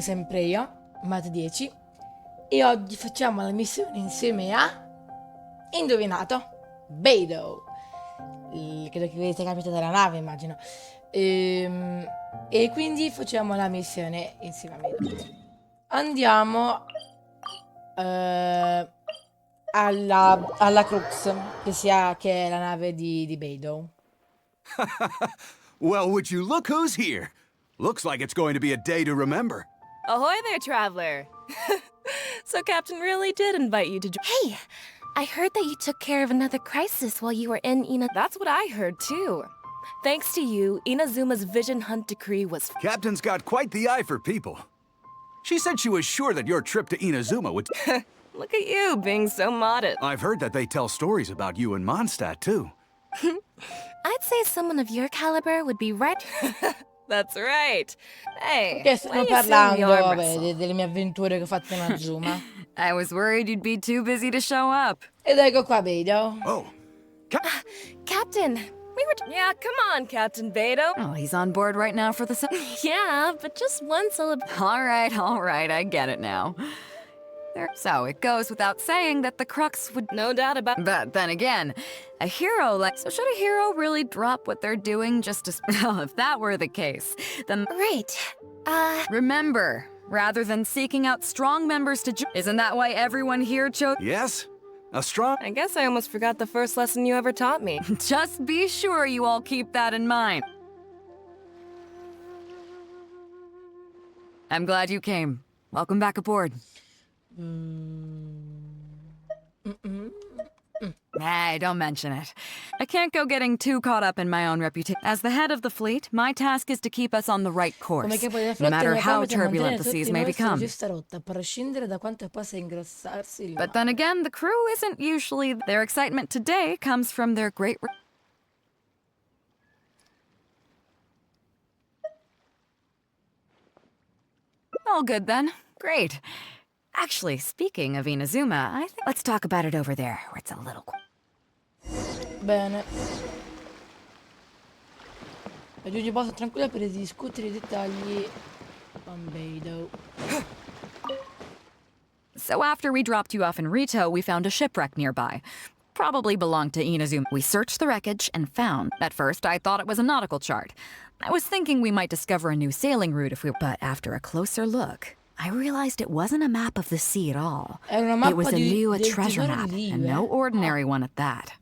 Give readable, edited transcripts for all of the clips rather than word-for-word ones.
sempre io, Mat 10, e oggi facciamo la missione insieme a... Indovinato? Beidou. Credo che vi sia capito dalla nave, immagino. E quindi facciamo la missione insieme a Beidou. Andiamo alla Crux, che è la nave di Beidou. Well, would you look who's here? Looks like it's going to be a day to remember. Ahoy there, traveler! So Captain really did invite you to Hey! I heard that you took care of another crisis while you were in Ina... That's what I heard, too. Thanks to you, Inazuma's vision hunt decree was... Captain's got quite the eye for people. She said she was sure that your trip to Inazuma would... Look at you, being so modest. I've heard that they tell stories about you in Mondstadt, too. I'd say someone of your caliber would be right... That's right. Hey, Che stanno parlando, vabbè, delle mie avventure che ho fatto in Azuma. I was worried you'd be too busy to show up. Ed ecco qua Beidou. Oh. Captain, we were... Yeah, come on, Captain Beidou. Oh, he's on board right now for the... Yeah, but just one syllable... All right, I get it now. So it goes without saying that the Crux would... No doubt about... But then again, a hero like... So should a hero really drop what they're doing just to... Well, if that were the case, then... Right. Remember, rather than seeking out strong members to... Isn't that why everyone here chose... Yes? A strong... I guess I almost forgot the first lesson you ever taught me. Just be sure you all keep that in mind. I'm glad you came. Welcome back aboard. Hey, don't mention it. I can't go getting too caught up in my own reputation. As the head of the fleet, my task is to keep us on the right course, no matter how turbulent the seas may become. But then again, the crew isn't usually... Their excitement today comes from their great... All good then. Great. Actually, speaking of Inazuma, I think let's talk about it over there, where it's a little... Bene. Raggiungi posto tranquillo per discutere i dettagli con Beidou. So after we dropped you off in Rito, we found a shipwreck nearby. Probably belonged to Inazuma. We searched the wreckage and found... At first, I thought it was a nautical chart. I was thinking we might discover a new sailing route if we... But after a closer look... I realized it wasn't a map of the sea at all. It was a treasure map, and no ordinary one at that.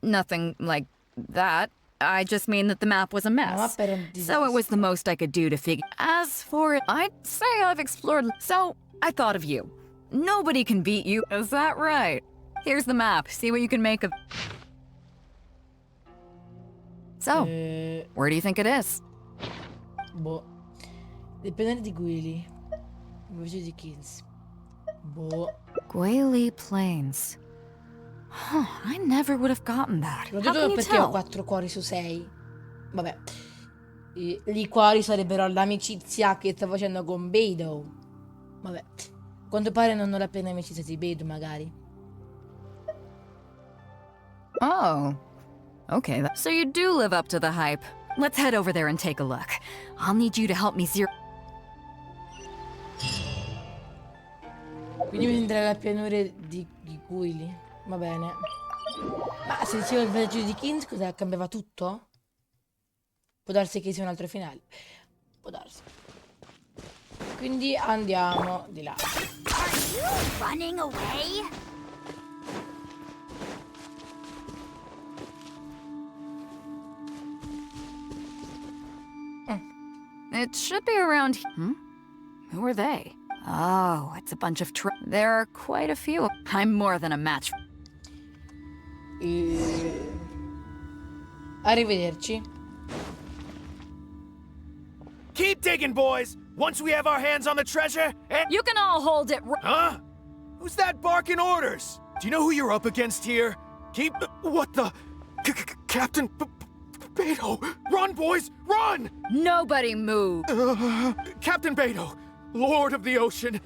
Nothing like that. I just mean that the map was a mess. So it was the most I could do to figure... As for it, I'd say I've explored... So, I thought of you. Nobody can beat you. Is that right? Here's the map. See what you can make of... So, where do you think it is? Boh. Dipendente di Guili. Invece di Kings. Boh. Guili Plains. Huh, I never would have gotten that. Lo How can you perché tell? ho 4 cuori su 6. Vabbè. I cuori sarebbero l'amicizia che sto facendo con Beidou. Vabbè. A quanto pare non ho la piena amicizia di Beidou, magari. Oh. Okay, so you do live up to the hype. Let's head over there and take a look. I'll need you to help me zero... Quindi mi andrà alla pianura di Guili. Va bene. Ma se dicevo il villaggio di Kings, cosa cambiava tutto? Può darsi che sia un altro finale. Può darsi. Quindi andiamo di là. Are you running away? It should be around... Who are they? Oh, it's a bunch of... There are quite a few. I'm more than a match. Arrivederci. Keep digging, boys! Once we have our hands on the treasure, and... You can all hold it... Huh? Who's that barking orders? Do you know who you're up against here? Keep... What the... Captain... Beidou! Run, boys! Run! Nobody move! Captain Beidou, Lord of the Ocean,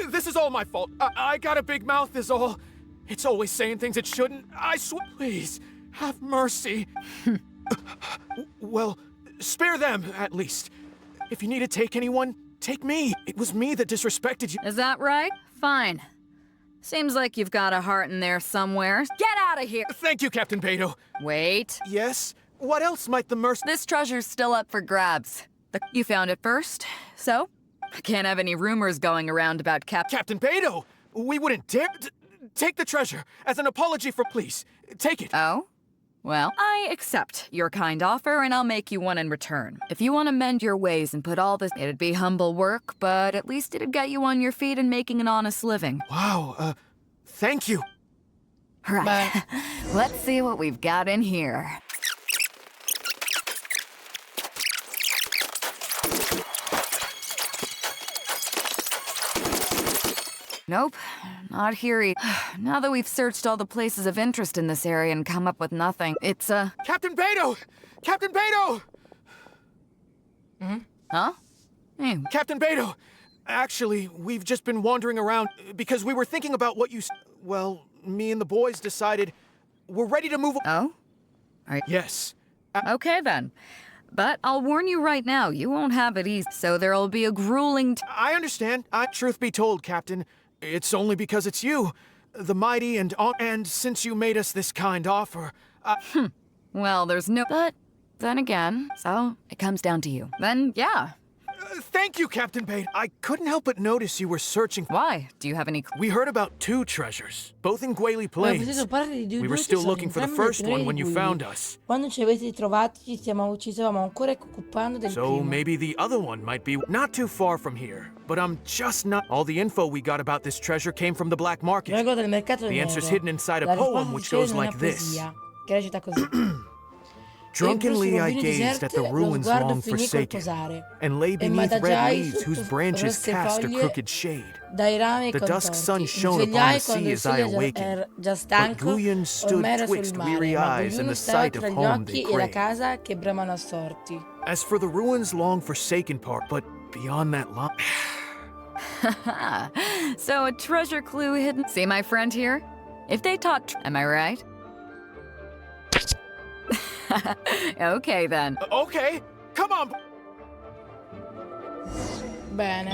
this is all my fault. I got a big mouth is all. It's always saying things it shouldn't. I swear... Please, have mercy. Well, spare them, at least. If you need to take anyone, take me. It was me that disrespected you. Is that right? Fine. Seems like you've got a heart in there somewhere. Get out of here! Thank you, Captain Beidou. Wait. Yes? What else might the This treasure's still up for grabs. You found it first, so I can't have any rumors going around about Captain Beidou! We wouldn't dare take the treasure as an apology for. Please, take it. Oh? Well, I accept your kind offer, and I'll make you one in return. If you want to mend your ways and put all this... It'd be humble work, but at least it'd get you on your feet and making an honest living. Wow, thank you. Right. Let's see what we've got in here. Nope, not here either. Now that we've searched all the places of interest in this area and come up with nothing, it's, Captain Beidou! Captain Beidou! Huh? Hey, Captain Beidou! Actually, we've just been wandering around because we were thinking about what you well, me and the boys decided we're ready to move. oh? Yes. Okay then. But I'll warn you right now, you won't have it easy, so there'll be a grueling I understand. Truth be told, Captain, it's only because it's you, the mighty, and since you made us this kind offer, Well, there's no... But then again, so it comes down to you. Then, yeah. thank you, Captain Beidou. I couldn't help but notice you were searching. Why? Do you have any... We heard about 2 treasures, both in Guili Ho Plains. sentito parlare di We were due still tesori, looking for the entrambi first dei one pionieri when you di found Guili. us. Quando ci avete trovati, ci stavamo ancora occupando del So primo. maybe the other one might be not too far from here, but I'm just not. All the info we got about this treasure came from the black market. Vengo dal mercato The nero. answer's hidden inside a La poem risposta which si goes trova in like una this. poesia, che recita così. Drunkenly I Rovine gazed at the deserte, lo ruins sguardo long finì col forsaken, posare, and lay e beneath red m'adagiai leaves whose sotto branches rosse cast a foglie crooked shade. dai rami The dusk sun contorti. shone Mi upon the svegliai sea quando il as I sole era awakened, già but stanco, Guyon stood ormai era sul twixt mare, weary ma eyes in Beidou the stava sight of tra gli home they occhi e la craved. casa che bramano assorti. As for the ruins long forsaken part, but beyond that line. So a treasure clue hidden... See my friend here? If they taught... Am I right? Okay then. Okay, come on. Bene.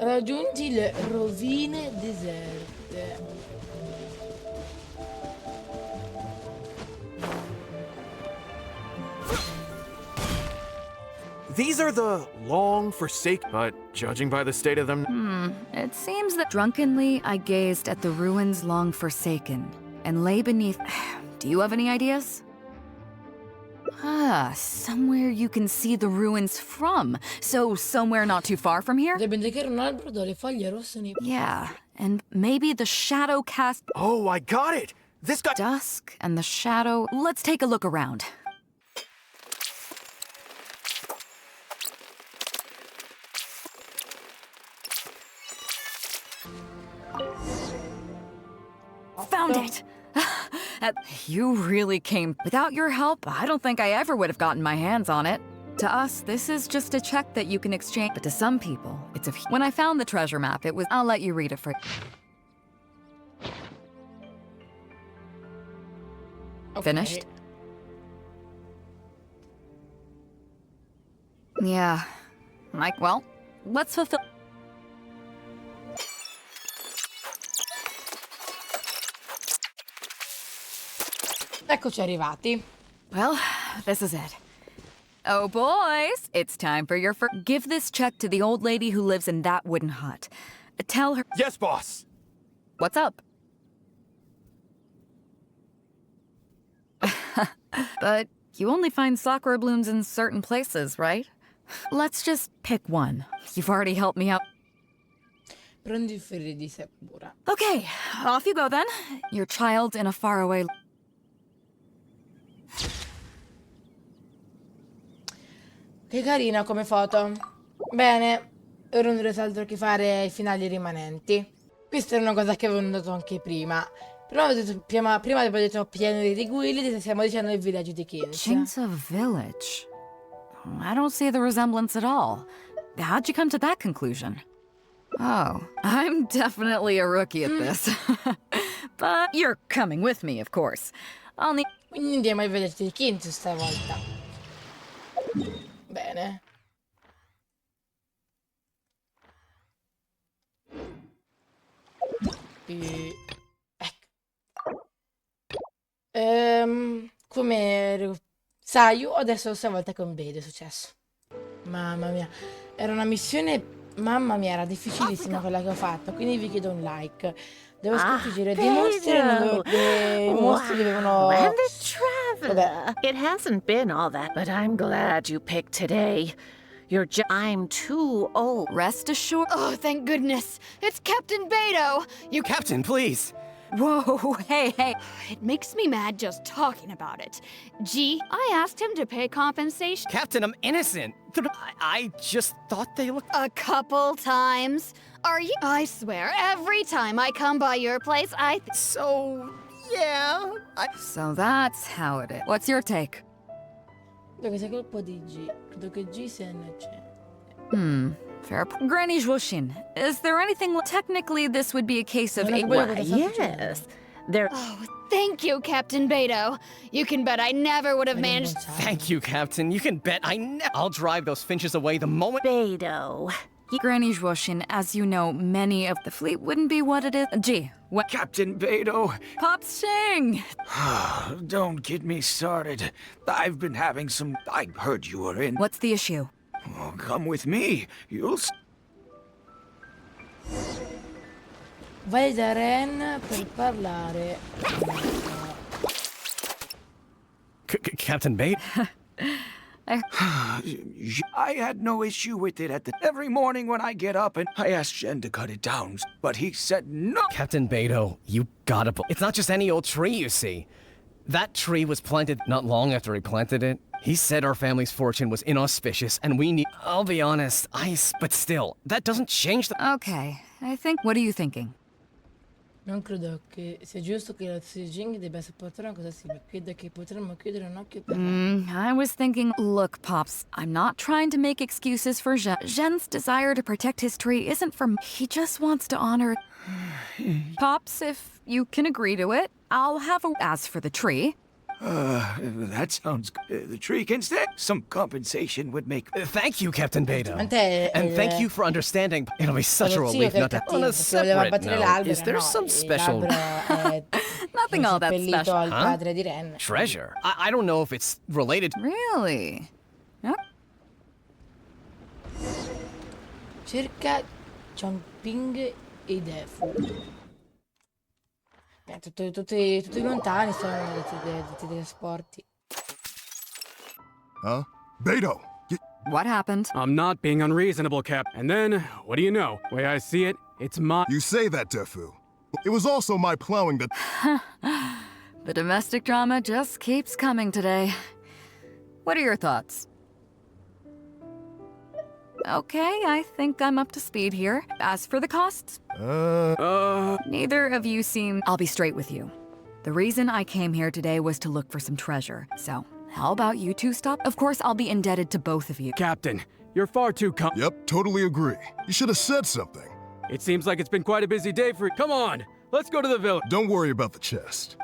Raggiungi le rovine deserte. These are the long forsaken, but judging by the state of them, It seems that drunkenly I gazed at the ruins long forsaken and lay beneath... Do you have any ideas? Somewhere you can see the ruins from. So somewhere not too far from here? Potrebbe indicare un albero dalle foglie rosse nei... Yeah, and maybe the shadow cast... oh, I got it. This got. Dusk and the shadow... Let's take a look around. Found it! You really came... Without your help, I don't think I ever would have gotten my hands on it. To us, this is just a check that you can exchange. But to some people, it's a... When I found the treasure map, it was... I'll let you read it for... Ok. Finished? Yeah. Well, let's fulfill... Eccoci arrivati. Well, this is it. Oh, boys, it's time for your first... Give this check to the old lady who lives in that wooden hut. Tell her... Yes, boss. What's up? But you only find sakura blooms in certain places, right? Let's just pick one. You've already helped me out. Prendi il fiore di sakura. Okay, off you go then. Your child in a faraway... Che carina come foto. Bene, ora non resta altro che fare i finali rimanenti. Questa è una cosa che avevo notato anche prima. Però prima avevo detto pieno di Guili, stiamo dicendo il villaggio di Kins. Jinza Village. I don't see the resemblance at all. How'd you come to that conclusion? Oh, I'm definitely a rookie at this. But you're coming with me, of course. I'll need... Quindi andiamo al villaggio di Kins stavolta. Bene. Ecco. Come sai, io adesso stavolta con Beidou è successo. Mamma mia, era una missione, mamma mia, era difficilissima quella che ho fatto, quindi vi chiedo un like. Devo sconfiggere dei mostri e dei mostri dovevano... And the Vabbè, traveler. It hasn't been all that, but I'm glad you picked today. I'm too old. Rest assured. Oh, thank goodness. It's Captain Beidou. You Captain, please. Whoa, hey. It makes me mad just talking about it. Gee, I asked him to pay compensation Captain, I'm innocent. I just thought they looked... a couple times. Are you? I swear, every time I come by your place, So, yeah. So that's how it is. What's your take? credo che sia colpo di G. Credo che G sia NC. Fair. Granny Zhuoshin, is there anything... Technically, this would be a case of... Non è quello che sta Yes. succedendo. There. Oh, thank you, Captain Beidou. You can bet I never would have Ma che managed. bocciato. Thank you, Captain. You can bet I'll drive those finches away the moment... Beidou. Granny Zhuoshin, as you know, many of the fleet wouldn't be what it is. Gee, what... Captain Beidou, Pop Sing! don't get me started. I've been having some... I heard you were in... What's the issue? Oh, come with me. You'll... Vai da Ren per parlare. Captain Bait? I had no issue with it every morning when I get up and I asked Jen to cut it down, but he said no. Captain Beidou, you gotta... It's not just any old tree, you see. That tree was planted not long after he planted it. He said our family's fortune was inauspicious and we need... I'll be honest, but still, that doesn't change the... Okay, I think... What are you thinking? Non credo che sia giusto che la Jing debba sopportare una cosa simile. Credo che potremmo chiudere un occhio per... I was thinking... Look, Pops, I'm not trying to make excuses for Zhen. Zhen's desire to protect his tree isn't for... He just wants to honor... Pops, if you can agree to it, I'll have a... As for the tree... That sounds good. The tree can stay. Some compensation would make... Thank you, Captain Beidou. Ultimamente And thank you for understanding. It'll be such a lo zio relief che è not to... cattivo, On a perché voleva separate abbattere note, l'albero. is there No, some special... l'albero è Nothing all that seppellito special. al padre di Ren. treasure? I don't know if it's related... Really? Yep. Cerca Chongping e Defu. Tutti lontani sono dei trasporti. Huh? Beidou! What happened? I'm not being unreasonable, Cap. And then, what do you know? Way I see it, it's my... You say that, Defu. It was also my plowing that... The domestic drama just keeps coming today. What are your thoughts? Okay, I think I'm up to speed here. As for the costs, neither of you seem... I'll be straight with you. The reason I came here today was to look for some treasure. So, how about you two stop? Of course, I'll be indebted to both of you. Captain, you're far too Yep, totally agree. You should have said something. It seems like it's been quite a busy day for... Come on, let's go to the village. Don't worry about the chest.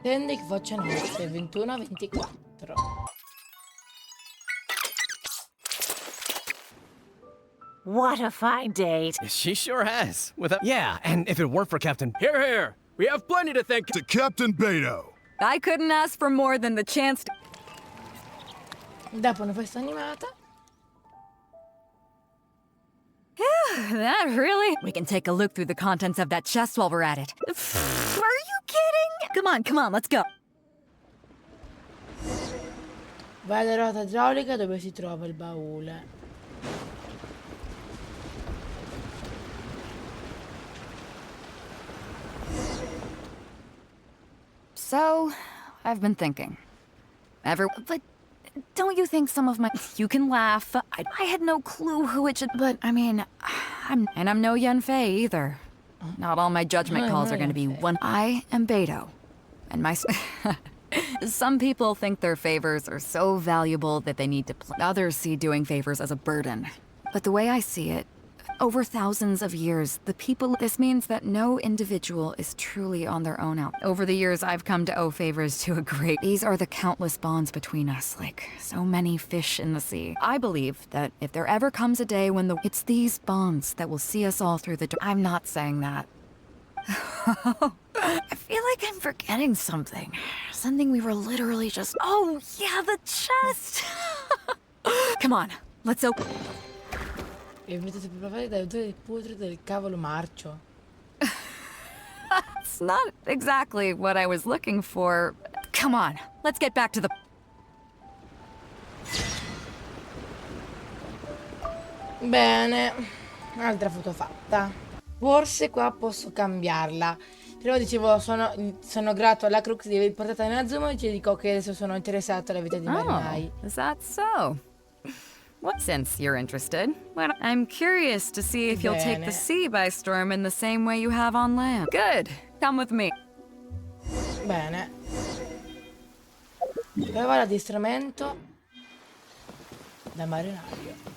Tende che faccia notte, 21-24. What a fine day. She sure has. Yeah, and if it weren't for Captain... Here, here. We have plenty to thank... To Captain Beidou! I couldn't ask for more than the chance to... Dopo una festa animata. That really? We can take a look through the contents of that chest while we're at it. Are you kidding? Come on, let's go. Vai alla ruota idraulica dove si trova il baule. So, I've been thinking. But don't you think some of my... You can laugh. I had no clue who it should... But, I mean, I'm no Yanfei either. Not all my judgment calls are going to be one... I am Beidou. And my... Some people think their favors are so valuable that they need to... Others see doing favors as a burden. But the way I see it, Over thousands of years, the people. This means that no individual is truly on their own out. Over the years, I've come to owe favors to a great. These are the countless bonds between us, like so many fish in the sea. I believe that if there ever comes a day when it's these bonds that will see us all through the door. I'm not saying that. I feel like I'm forgetting something. Something we were literally just. Oh, yeah, the chest! Come on, let's open. Il metodo più probabile dall'autore del putro del cavolo marcio. It's not exactly what I was looking for. Come on, let's get back to the. Bene, un'altra foto fatta. Forse qua posso cambiarla. Però dicevo, sono grato alla Crux di aver portata nella Zoom e ci dico che adesso sono interessato alla vita di marinai. Is that so? What? Since you're interested, I'm curious to see if you'll take the sea by storm in the same way you have on land. Good. Come with me. Bene. Prova l'addestramento da marinaio.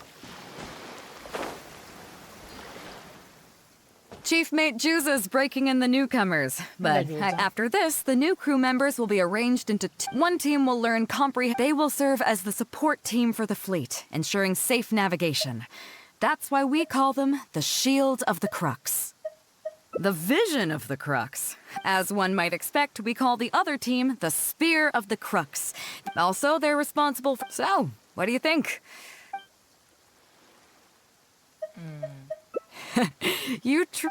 Chief Mate Juza's breaking in the newcomers, but after this, the new crew members will be arranged into one team will learn They will serve as the support team for the fleet, ensuring safe navigation. That's why we call them the Shield of the Crux. The Vision of the Crux. As one might expect, we call the other team the Spear of the Crux. Also, they're responsible for... So, what do you think?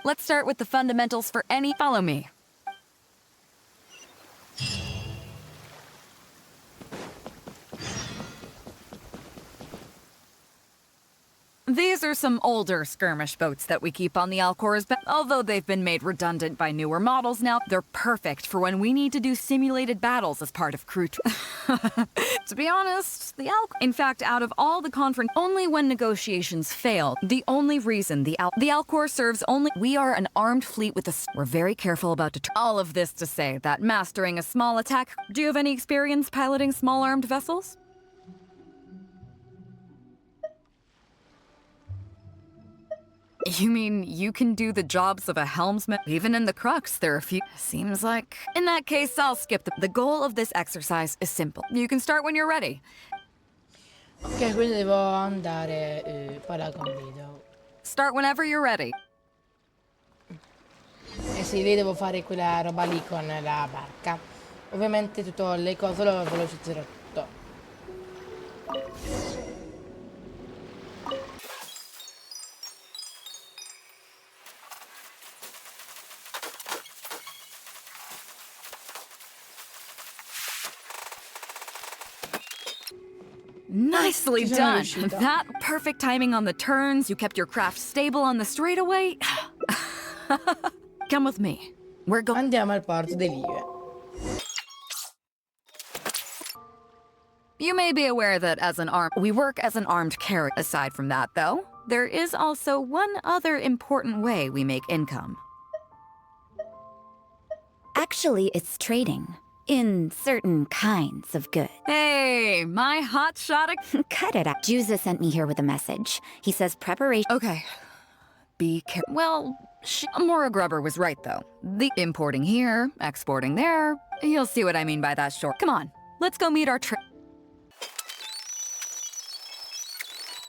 Let's start with the fundamentals for any. Follow me. These are some older skirmish boats that we keep on the Alcors, but although they've been made redundant by newer models now, they're perfect for when we need to do simulated battles as part of crew. To be honest, in fact, out of all the conference, only when negotiations fail, the only reason the Alcor serves only. We are an armed fleet with we're very careful about all of this to say that mastering a small attack. Do you have any experience piloting small armed vessels? You mean you can do the jobs of a helmsman? Even in the Crux, there are a few. Seems like. In that case, I'll skip the goal of this exercise is simple. You can start when you're ready. Ok, quindi devo andare parla con Beidou. Start whenever you're ready. Eh sì, lì devo fare quella roba lì con la barca. Ovviamente tutte le cose lo velocizzerò tutto. Nicely done. That perfect timing on the turns. You kept your craft stable on the straightaway. Come with me. We're going. Andiamo al porto dell'Ive. You may be aware that we work as an armed carrier. Aside from that, though, there is also one other important way we make income. Actually, it's trading. In certain kinds of goods. Hey, my hotshot. Cut it out. Juza sent me here with a message. He says preparation. Okay. Be careful. Well, Mora Grubber was right, though. The importing here, exporting there. You'll see what I mean by that short. Come on, let's go meet our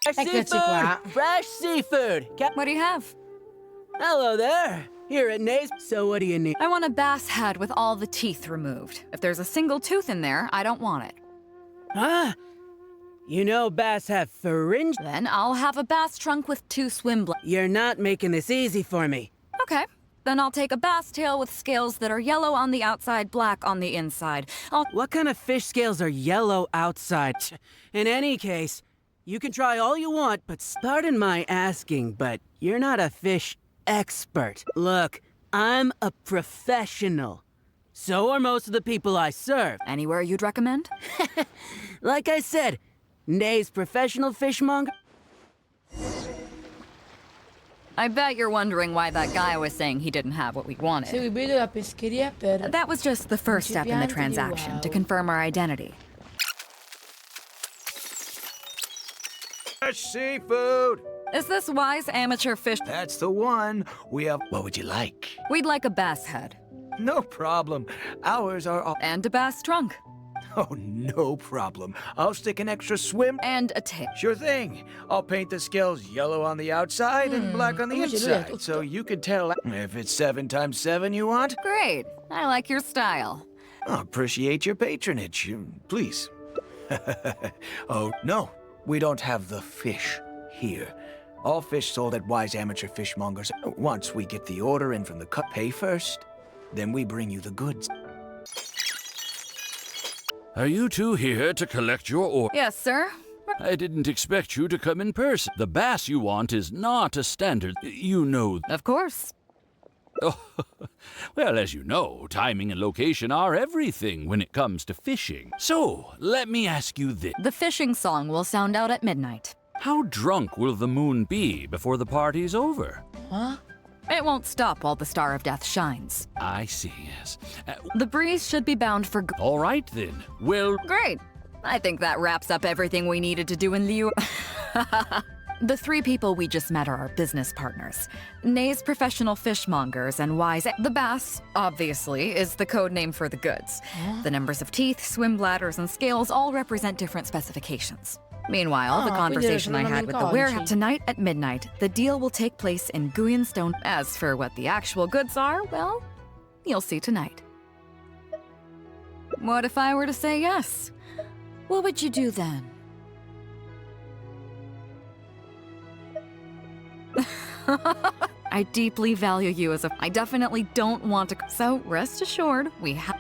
Eccoci qua. Fresh seafood! What do you have? Hello there! Here at Nays. So what do you need? I want a bass head with all the teeth removed. If there's a single tooth in there, I don't want it. Ah! You know bass have pharynge. Then I'll have a bass trunk with 2 swim blades. You're not making this easy for me. Okay. Then I'll take a bass tail with scales that are yellow on the outside, black on the inside. What kind of fish scales are yellow outside? In any case, you can try all you want, but pardon my asking, but you're not a fish expert. Look, I'm a professional. So are most of the people I serve. Anywhere you'd recommend? Like I said, Nay's professional fishmonger. I bet you're wondering why that guy was saying he didn't have what we wanted. Segui Beidou la pescheria per... That was just the first step in the transaction, to confirm our identity. Fresh seafood! Is this Wise Amateur Fish? That's the one. We have... What would you like? We'd like a bass head. No problem. Ours are all... And a bass trunk. Oh, no problem. I'll stick an extra swim... And a tail. Sure thing. I'll paint the scales yellow on the outside and black on the inside, so you can tell if it's 7 times 7 you want. Great. I like your style. I appreciate your patronage. Please. Oh, no. We don't have the fish here. All fish sold at Wise Amateur Fishmongers. Once we get the order in from the cut, pay first, then we bring you the goods. Are you two here to collect your order? Yes, sir. I didn't expect you to come in person. The bass you want is not a standard. You know. Of course. Oh, well, as you know, timing and location are everything when it comes to fishing. So, let me ask you this. The fishing song will sound out at midnight. How drunk will the moon be before the party's over? Huh? It won't stop while the Star of Death shines. I see, yes. The breeze should be bound for... All right, then. Well... Great. I think that wraps up everything we needed to do in Liu... The 3 people we just met are our business partners. Nay's professional fishmongers and Wise... The bass, obviously, is the code name for the goods. The numbers of teeth, swim bladders, and scales all represent different specifications. Meanwhile, the conversation I had with the warehouse tonight at midnight, the deal will take place in Guyan Stone. As for what the actual goods are, well, you'll see tonight. What if I were to say yes? What would you do then? I deeply value you as a... I definitely don't want to... So, rest assured, we have...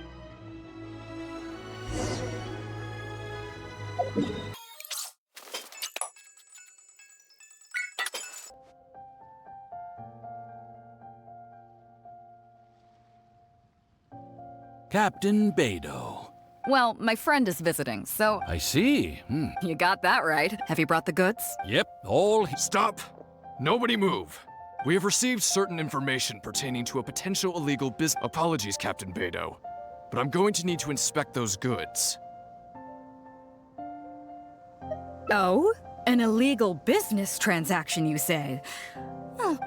Captain Beidou. Well, my friend is visiting, so... I see. You got that right. Have you brought the goods? Yep, all... Stop! Nobody move! We have received certain information pertaining to a potential illegal business. Apologies, Captain Beidou, but I'm going to need to inspect those goods. Oh? An illegal business transaction, you say? Oh.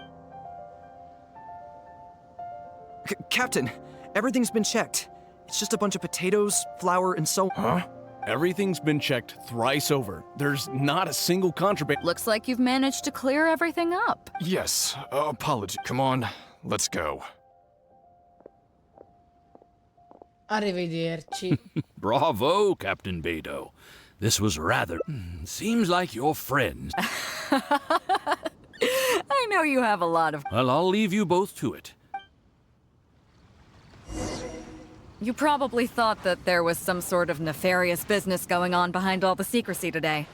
Captain, everything's been checked. It's just a bunch of potatoes, flour, and so... Huh? Everything's been checked thrice over. There's not a single contraband. Looks like you've managed to clear everything up. Yes, apology. Come on, let's go. Arrivederci. Bravo, Captain Beidou. This was rather... seems like your friend. I know you have a lot of... Well, I'll leave you both to it. You probably thought that there was some sort of nefarious business going on behind all the secrecy today.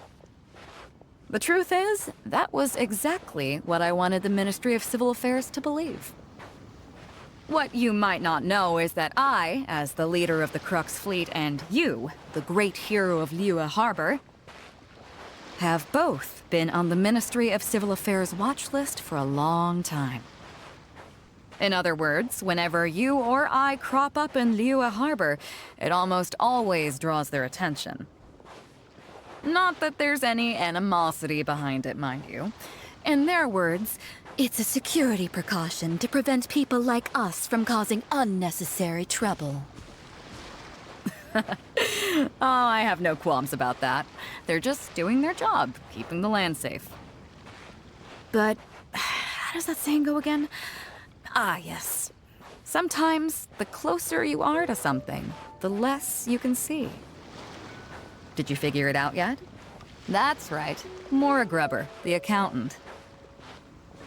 The truth is, that was exactly what I wanted the Ministry of Civil Affairs to believe. What you might not know is that I, as the leader of the Crux Fleet, and you, the great hero of Liu Harbor, have both been on the Ministry of Civil Affairs watch list for a long time. In other words, whenever you or I crop up in Liu Harbor, it almost always draws their attention. Not that there's any animosity behind it, mind you. In their words, It's a security precaution to prevent people like us from causing unnecessary trouble. oh, I have no qualms about that. They're just doing their job, keeping the land safe. But how does that saying go again? Ah, yes. Sometimes the closer you are to something, the less you can see. Did you figure it out yet? That's right. Maura Grubber, the accountant.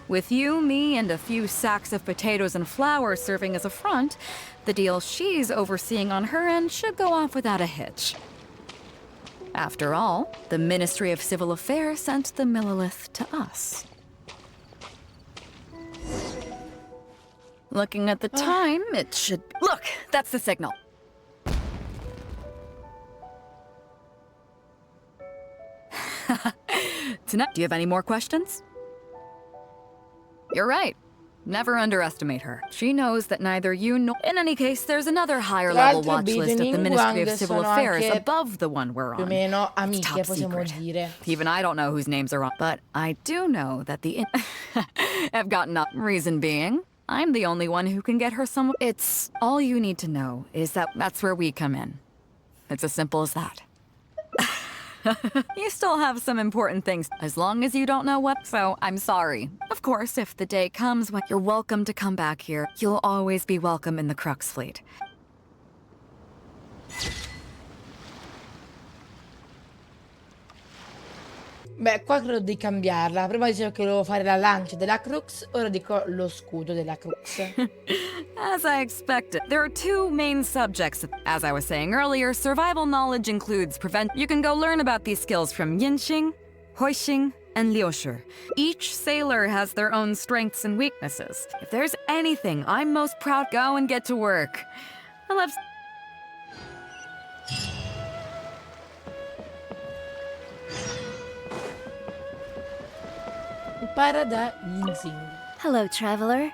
With you, me, and a few sacks of potatoes and flour serving as a front, the deal she's overseeing on her end should go off without a hitch. After all, the Ministry of Civil Affairs sent the Millilith to us. Looking at the time, it should... Look! That's the signal. Tonight, do you have any more questions? You're right. Never underestimate her. She knows that neither you nor... In any case, there's another higher Tra level l'altro watch list at the Beidou Ministry of Wang Civil sono Affairs anche above the one we're più o on. meno It's amiche, top possiamo secret. dire. Even I don't know whose names are on, but I do know that the... I've gotten up. Reason being, I'm the only one who can get her some... It's... All you need to know is that that's where we come in. It's as simple as that. You still have some important things, as long as you don't know what, so I'm sorry. Of course, if the day comes when you're welcome to come back here, you'll always be welcome in the Crux Fleet. Beh, qua credo di cambiarla. Prima dicevo che volevo fare la lancia della Crux, ora dico lo scudo della Crux. As I expected, there are two main subjects. As I was saying earlier, survival knowledge includes prevent... You can go learn about these skills from Yinxing, Huixing, and Liushi. Each sailor has their own strengths and weaknesses. If there's anything I'm most proud, go and get to work. I love... Impara da Yinxing. Hello, traveler.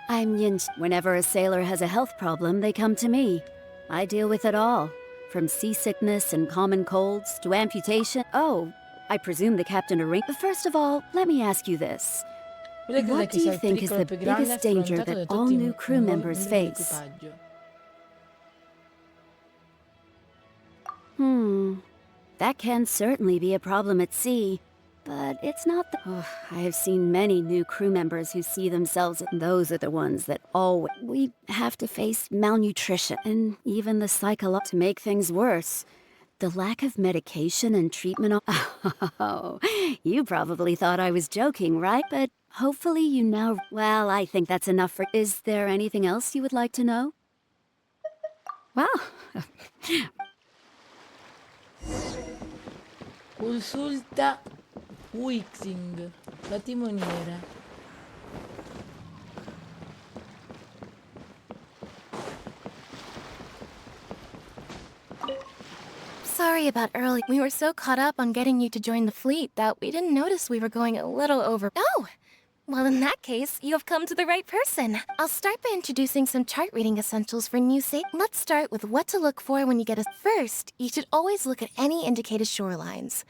I'm Yin. Whenever a sailor has a health problem, they come to me. I deal with it all, from seasickness and common colds to amputation. Oh, I presume the captain arranged. But first of all, let me ask you this. What do you think is the biggest danger that all new crew members face? That can certainly be a problem at sea. But it's not the... Oh, I have seen many new crew members who see themselves... Those are the ones that always... We have to face malnutrition and even the cycle to make things worse. The lack of medication and treatment... Oh, you probably thought I was joking, right? But hopefully you now... Well, I think that's enough for... Is there anything else you would like to know? Well... Consulta Huixing, la timoniera. Sorry about early. We were so caught up on getting you to join the fleet that we didn't notice we were going a little over. Oh! Well, in that case, you have come to the right person. I'll start by introducing some chart reading essentials for new sailors. Let's start with what to look for when you get a... First, you should always look at any indicated shorelines.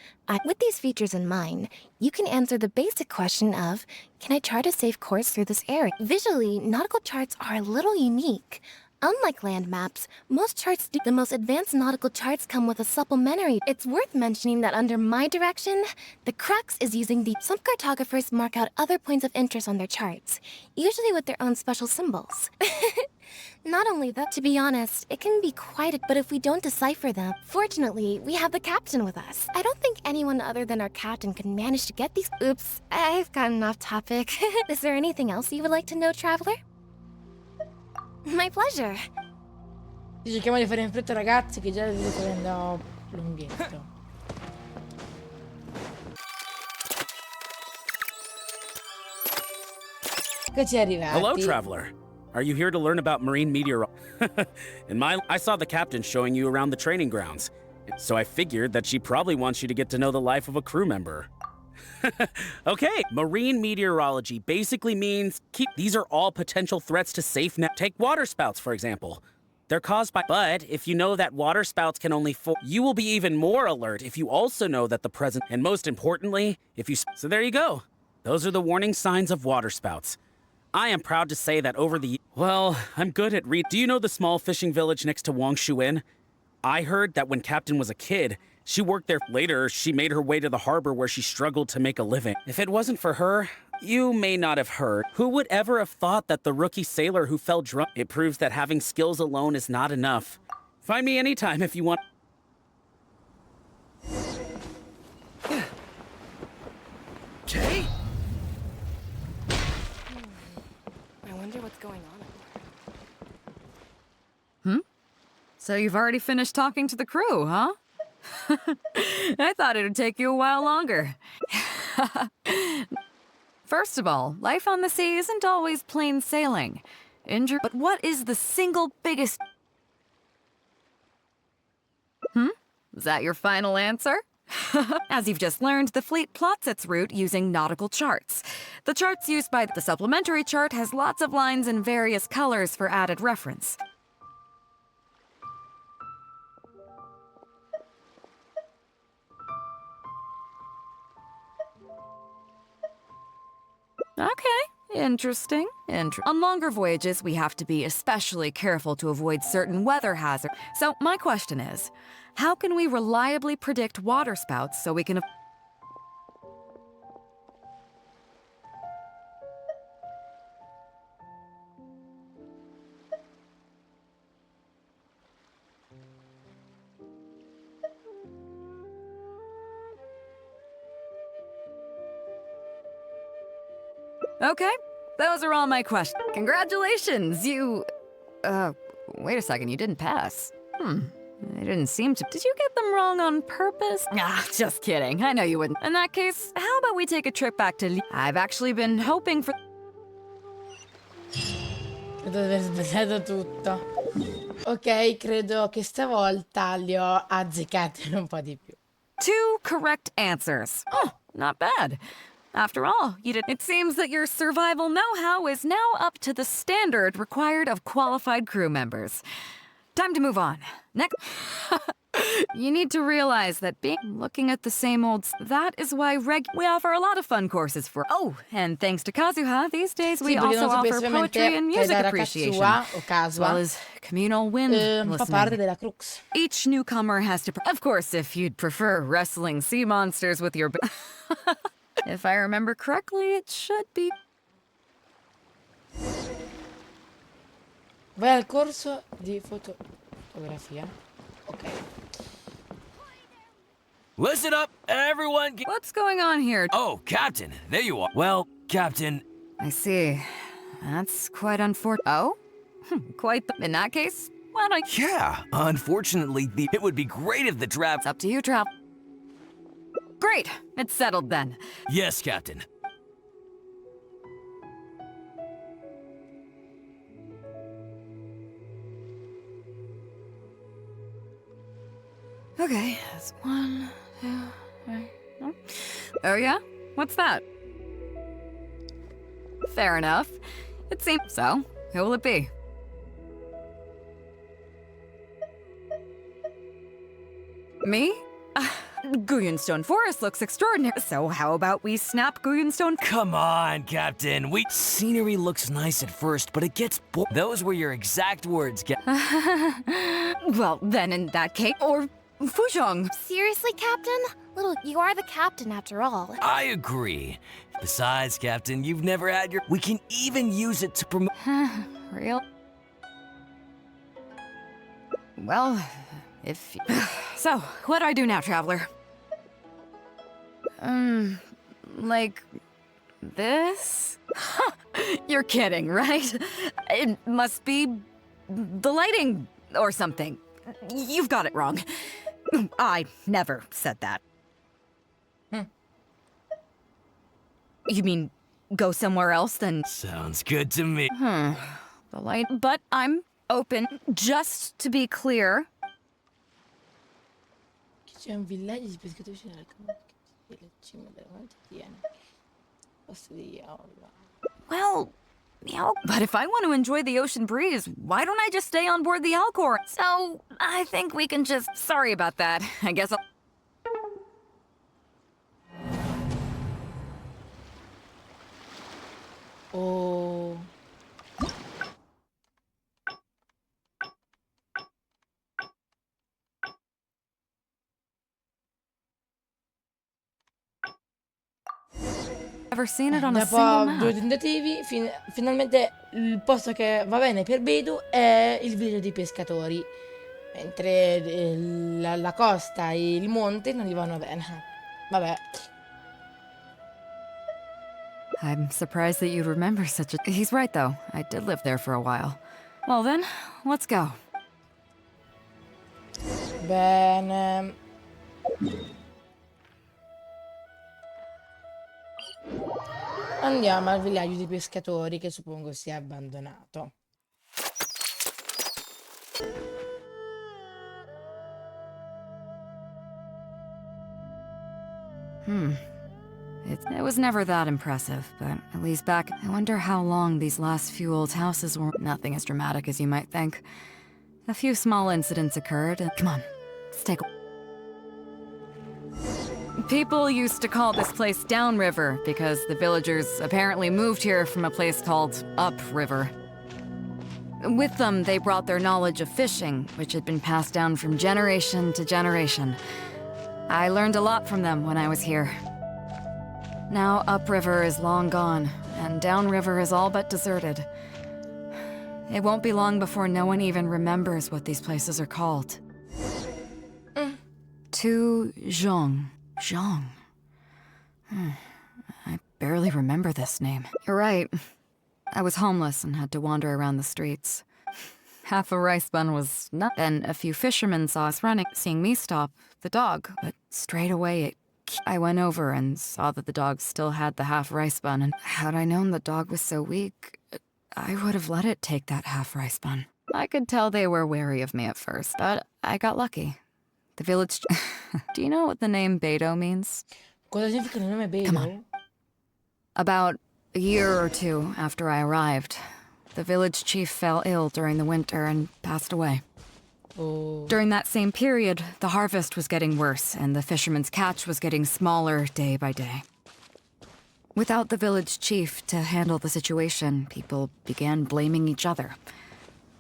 With these features in mind, you can answer the basic question of, can I chart a safe course through this area? Visually, nautical charts are a little unique. Unlike land maps, most charts do. The most advanced nautical charts come with a supplementary. It's worth mentioning that under my direction, the crux is using the... Some cartographers mark out other points of interest on their charts, usually with their own special symbols. Not only that, to be honest, it can be quite a... But if we don't decipher them, fortunately, we have the captain with us. I don't think anyone other than our captain could manage to get these... Oops, I've gotten off topic. Is there anything else you would like to know, traveler? My pleasure. Cerchiamo di fare in fretta, ragazzi, che già il video sta andando lunghetto. Che ci è arrivati. Hello, traveler. Are you here to learn about marine meteorology? I saw the captain showing you around the training grounds, so I figured that she probably wants you to get to know the life of a crew member. Okay, marine meteorology basically means these are all potential threats to safe net. Take water spouts, for example. They're caused by... But if you know that water spouts can only you will be even more alert if you also know that the present... And most importantly, if you... So there you go. Those are the warning signs of water spouts. I am proud to say that over the... Well, I'm good at Do you know the small fishing village next to Wangshuin? I heard that when Captain was a kid, she worked there. Later, she made her way to the harbor where she struggled to make a living. If it wasn't for her, you may not have heard. Who would ever have thought that the rookie sailor who fell drunk? It proves that having skills alone is not enough. Find me anytime if you want. Jay? I wonder what's going on. So you've already finished talking to the crew, huh? I thought it would take you a while longer. First of all, life on the sea isn't always plain sailing. But what is the single biggest... Is that your final answer? As you've just learned, the fleet plots its route using nautical charts. The charts used by the supplementary chart has lots of lines in various colors for added reference. Okay, interesting. On longer voyages, we have to be especially careful to avoid certain weather hazards. So my question is, how can we reliably predict water spouts so we can... Okay, those are all my questions. Congratulations, you... wait a second, you didn't pass. They didn't seem to... Did you get them wrong on purpose? Ah, just kidding. I know you wouldn't. In that case, how about we take a trip back to... I've actually been hoping for... Credo di aver sbagliato tutto. Ok, credo che stavolta li ho azzeccati un po' di più. 2 correct answers. Oh, not bad. After all, you did. It seems that your survival know-how is now up to the standard required of qualified crew members. Time to move on. Next. You need to realize that looking at the same old... That is why we offer a lot of fun courses for... Oh, and thanks to Kazuha, these days we also offer poetry and music appreciation, as well as communal wind listening. Each newcomer has to... Of course, if you'd prefer wrestling sea monsters with your... If I remember correctly, it should be... Vai al corso di fotografia. Ok. Listen up, everyone. What's going on here? Oh, Captain, there you are. Well, Captain... I see. That's quite unfortunate. Oh? Quite In that case, why don't I... Yeah, unfortunately, it would be great if the It's up to you, Trap. Great, it's settled then. Yes, Captain. Okay, that's 1, 2, 3. Oh yeah? What's that? Fair enough. It seems so. Who will it be? Me? Guyonstone Forest looks extraordinary. So how about we snap Guyonstone? Come on, Captain. Scenery looks nice at first, but it gets Those were your exact words, Well, then in that case, or Fuzhong. Seriously, Captain? Little, you are the captain after all. I agree. Besides, Captain, you've never had your... We can even use it to promote... Real? Well, if... So, what do I do now, Traveler? Like... this? You're kidding, right? It must be... the lighting or something. You've got it wrong. I never said that. You mean go somewhere else then? Sounds good to me. The light... But I'm open. Just to be clear... C'è un villaggio di pescatori vicino al campo che la cima della monte tiene. Posto di aula. Well, but if I want to enjoy the ocean breeze, why don't I just stay on board the Alcor? So, I think we can just... Sorry about that. I guess I'll... Oh... Ever seen it on a Dopo single map? 2 tentativi, finalmente il posto che va bene per Beidou è il villaggio dei pescatori, mentre la costa e il monte non gli vanno bene. Vabbè. I'm surprised that you'd remember such a... He's right, though. I did live there for a while. Well then, let's go. Bene. Andiamo al villaggio dei pescatori, che suppongo sia abbandonato. It was never that impressive, but at least back... I wonder how long these last few old houses were... Nothing as dramatic as you might think. A few small incidents occurred, and... Come on, let's take a... People used to call this place Downriver because the villagers apparently moved here from a place called Upriver. With them, they brought their knowledge of fishing, which had been passed down from generation to generation. I learned a lot from them when I was here. Now Upriver is long gone, and Downriver is all but deserted. It won't be long before no one even remembers what these places are called. To Zhong. Zhong. I barely remember this name. You're right. I was homeless and had to wander around the streets. Half a rice bun was not. Then a few fishermen saw us running, seeing me stop the dog, but straight away I went over and saw that the dog still had the half rice bun, and had I known the dog was so weak, I would have let it take that half rice bun. I could tell they were wary of me at first, but I got lucky. The village... Do you know what the name Beidou means? Cosa significa il nome Beidou? Come on. About a year or two after I arrived, the village chief fell ill during the winter and passed away. Oh. During that same period, the harvest was getting worse, and the fishermen's catch was getting smaller day by day. Without the village chief to handle the situation, people began blaming each other.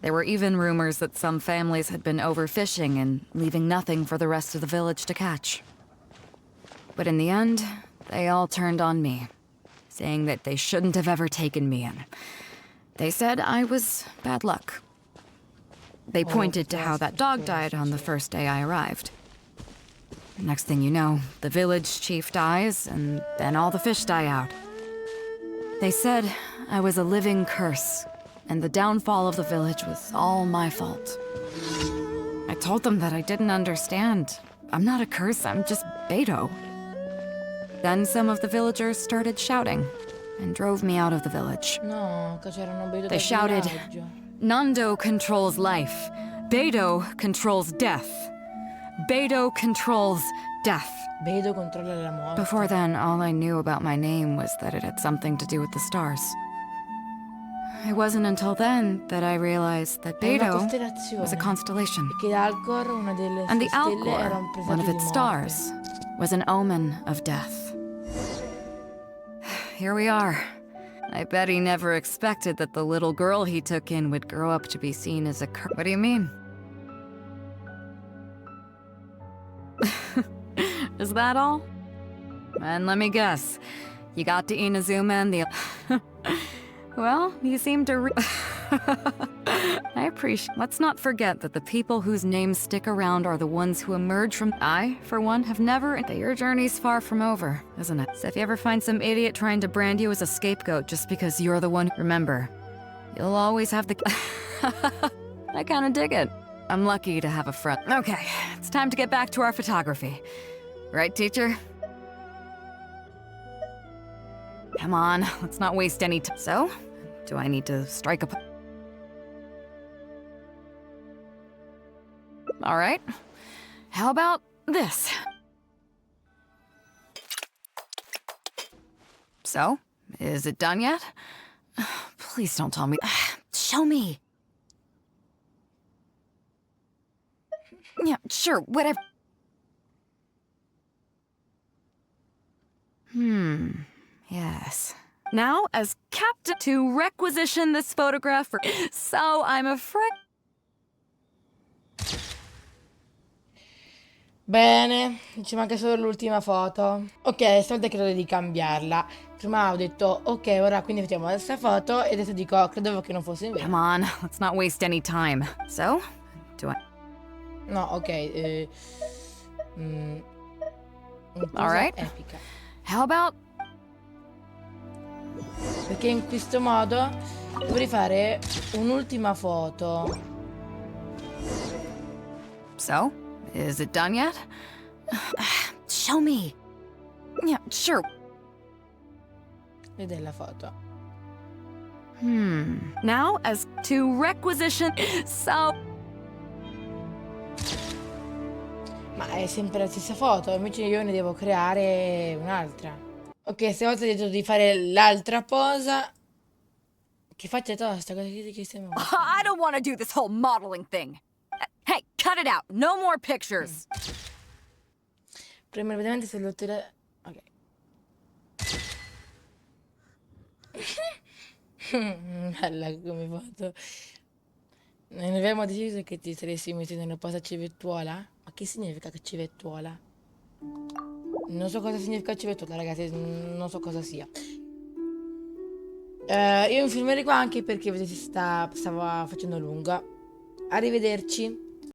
There were even rumors that some families had been overfishing and leaving nothing for the rest of the village to catch. But in the end, they all turned on me, saying that they shouldn't have ever taken me in. They said I was bad luck. They pointed to how that dog died on the first day I arrived. Next thing you know, the village chief dies, and then all the fish die out. They said I was a living curse, and the downfall of the village was all my fault. I told them that I didn't understand. I'm not a curse, I'm just Beidou. Then some of the villagers started shouting, and drove me out of the village. No, che c'erano Beidou They dal shouted, villaggio. Nando controls life. Beidou controls death. Beidou controls death. Beidou controlla la morte. Before then, all I knew about my name was that it had something to do with the stars. It wasn't until then that I realized that È una Beidou costellazione. was a constellation. Che Alcor, una delle And the sue stelle, era Alcor, un presagio one of di its morte. stars, was an omen of death. Here we are. I bet he never expected that the little girl he took in would grow up to be seen as a cur- What do you mean? Is that all? And let me guess. You got to Inazuma and the... Well, you seem to I appreciate... Let's not forget that the people whose names stick around are the ones who emerge from... I, for one, have never... Your journey's far from over, isn't it? So if you ever find some idiot trying to brand you as a scapegoat just because you're the one... Remember, you'll always have the... I kinda dig it. I'm lucky to have a friend. Okay, it's time to get back to our photography. Right, teacher? Come on, let's not waste any time. So, do I need to strike a... All right. How about this? So, is it done yet? Please don't tell me. Show me. Yeah, sure, whatever. Yes. Now, as captain, to requisition this photograph for... So, I'm afraid... Bene, ci manca solo l'ultima foto. Ok, stavolta credo di cambiarla. Prima ho detto, ok, ora quindi facciamo questa foto, e adesso dico, credevo che non fosse in vero. Come on, let's not waste any time. So, do I... No, ok, All right. epica. How about... Perché in questo modo dovrei fare un'ultima foto. So, is it done yet? Show me. Yeah, sure. Ed è la foto. Now, as to requisition... So... Ma è sempre la stessa foto, invece io ne devo creare un'altra. Ok, stavolta ho detto di fare l'altra posa. Che faccia tosta, cosa che stiamo I don't want to do this whole modeling thing. Hey, cut it out. No more pictures. Premo immediatamente sull'ottere. Ok. Bella come foto. Non abbiamo deciso che ti saresti messo nella posa civettuola? Ma che significa che civettuola? Non so cosa significa civettuola, ragazzi, non so cosa sia. Io mi fermerei qua anche perché vedete stava facendo lunga. Arrivederci.